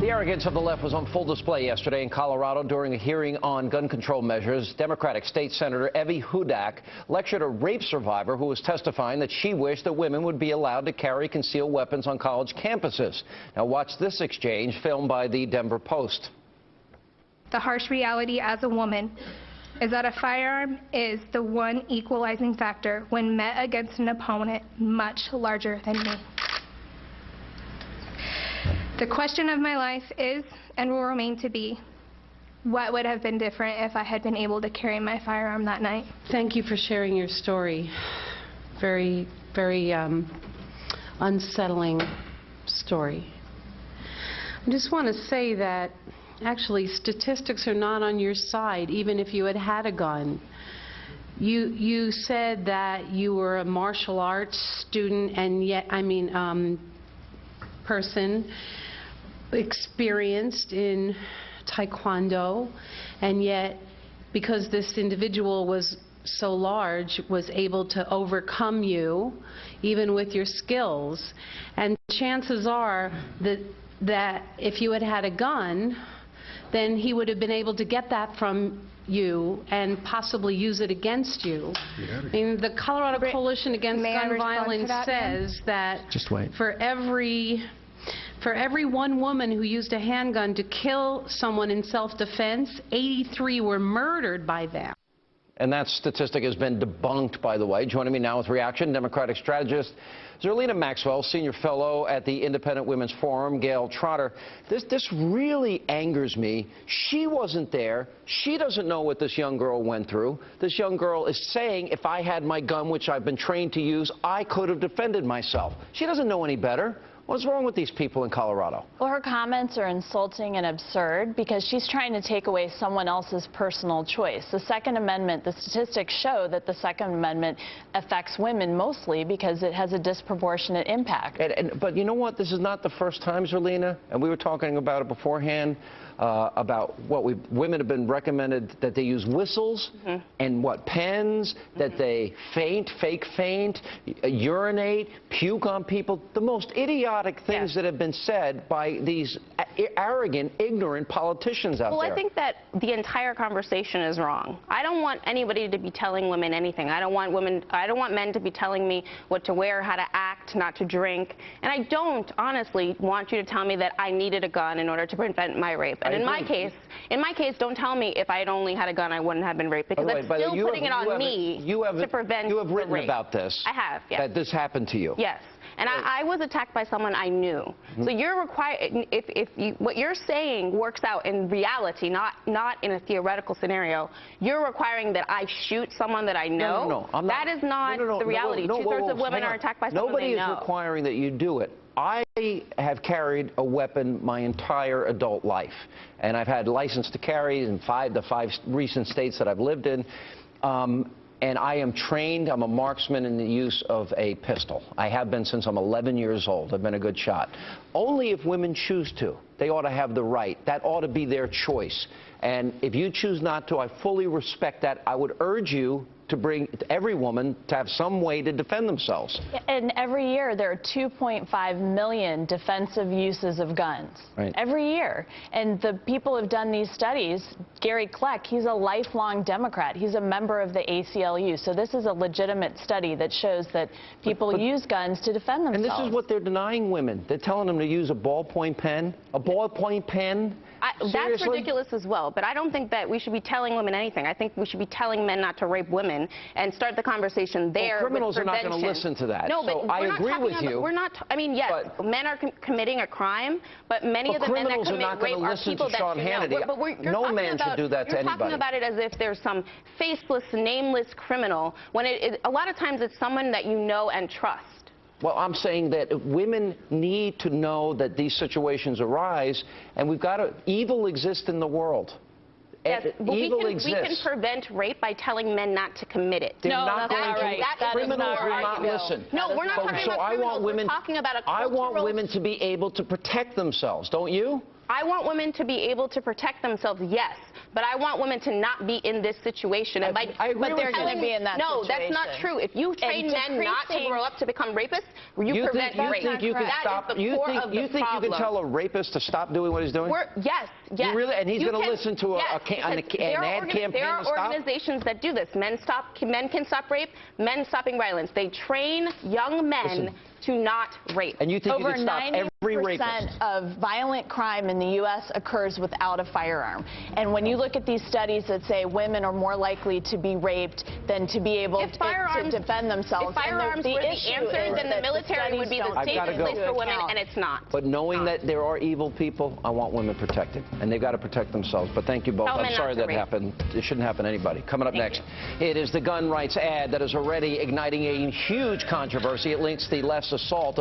The arrogance of the left was on full display yesterday in Colorado during a hearing on gun control measures. Democratic State Senator Evie Hudak lectured a rape survivor who was testifying that she wished that women would be allowed to carry concealed weapons on college campuses. Now watch this exchange filmed by the Denver Post. The harsh reality as a woman is that a firearm is the one equalizing factor when met against an opponent much larger than me. The question of my life is, and will remain to be, what would have been different if I had been able to carry my firearm that night? Thank you for sharing your story. Very, very unsettling story. I just want to say that actually statistics are not on your side, even if you had had a gun. You said that you were a martial arts student and yet, person experienced in Taekwondo, and yet because this individual was so large, was able to overcome you even with your skills. And chances are that if you had had a gun, then he would have been able to get that from you and possibly use it against you. I mean, the Colorado Coalition Against Gun Violence says that for every one woman who used a handgun to kill someone in self-defense, 83 were murdered by them. And that statistic has been debunked, by the way. Joining me now with reaction, Democratic strategist Zerlina Maxwell, senior fellow at the Independent Women's Forum, Gail Trotter. This really angers me. She wasn't there. She doesn't know what this young girl went through. This young girl is saying, if I had my gun, which I've been trained to use, I could have defended myself. She doesn't know any better. What's wrong with these people in Colorado? Well, her comments are insulting and absurd because she's trying to take away someone else's personal choice. The Second Amendment, the statistics show that the Second Amendment affects women mostly because it has a disproportionate impact. But you know what? This is not the first time, Zerlina, and we were talking about it beforehand, about what women have been recommended that they use whistles and pens, that they fake faint, urinate, puke on people. The most idiotic things that have been said by these arrogant, ignorant politicians out there. Well, I think that the entire conversation is wrong. I don't want anybody to be telling women anything. I don't want men to be telling me what to wear, how to act, not to drink. And I don't honestly want you to tell me that I needed a gun in order to prevent my rape. And in my case, don't tell me if I had only had a gun, I wouldn't have been raped, because that's still putting it on me to prevent You have written rape. about this. I have, yes. That this happened to you. Yes. And I was attacked by someone I knew. So you're required, what you're saying works out in reality, not in a theoretical scenario. You're requiring that I shoot someone that I know. No, I'm not. That is not the reality. Two-thirds of women are attacked by someone they know. Nobody is requiring that you do it. I have carried a weapon my entire adult life, and I've had license to carry in the five recent states that I've lived in. And I am trained. I'm a marksman in the use of a pistol. I have been since I'm 11 years old. I've been a good shot. Only if women choose to. They ought to have the right. That ought to be their choice. And if you choose not to, I fully respect that. I would urge you to bring every woman to have some way to defend themselves. And every year there are 2.5 million defensive uses of guns. Right. Every year. And the people who have done these studies, Gary Kleck, he's a lifelong Democrat. He's a member of the ACLU. So this is a legitimate study that shows that people use guns to defend themselves. And this is what they're denying women. They're telling them to use a ballpoint pen. A ballpoint pen? That's ridiculous as well, but I don't think that we should be telling women anything. I think we should be telling men not to rape women and start the conversation there. Well, criminals with are not going to listen to that. No, so but I agree with you. We're not. I mean, yes, men are committing a crime, but many of the men that commit rape are people that you know. But no man should do that to anybody. You're talking about it as if there's some faceless, nameless criminal, when a lot of times it's someone that you know and trust. Well, I'm saying that women need to know that these situations arise, and we've got to. Evil exists in the world. Yes, but evil we can prevent rape by telling men not to commit it. They're not going to. Right. Criminals will not listen. No, we're not talking about criminals. We're talking about a cultural... I want women to be able to protect themselves, don't you? I want women to be able to protect themselves, yes. but I want women to not be in this situation. And I agree but they're with you. going to be in that No, situation. that's not true. If you train men not to grow up to become rapists, you prevent rape. You think you can stop? You think you can tell a rapist to stop doing what he's doing? Yes. You really? And he's going to listen to an ad campaign There are to stop? organizations that do this. Men can stop rape. Men stopping violence. They train young men to not rape. And you think you can stop every rapist? Over 90% of violent crime in the U.S. occurs without a firearm. And when you look at these studies that say women are more likely to be raped than to be able to defend themselves. If firearms were the answer, then the military would be the safest place for women, and it's not. But knowing that there are evil people, I want women protected. And they've got to protect themselves. But thank you both. I'm sorry that happened. It shouldn't happen to anybody. Coming up next, it is the gun rights ad that is already igniting a huge controversy. It links the left's assault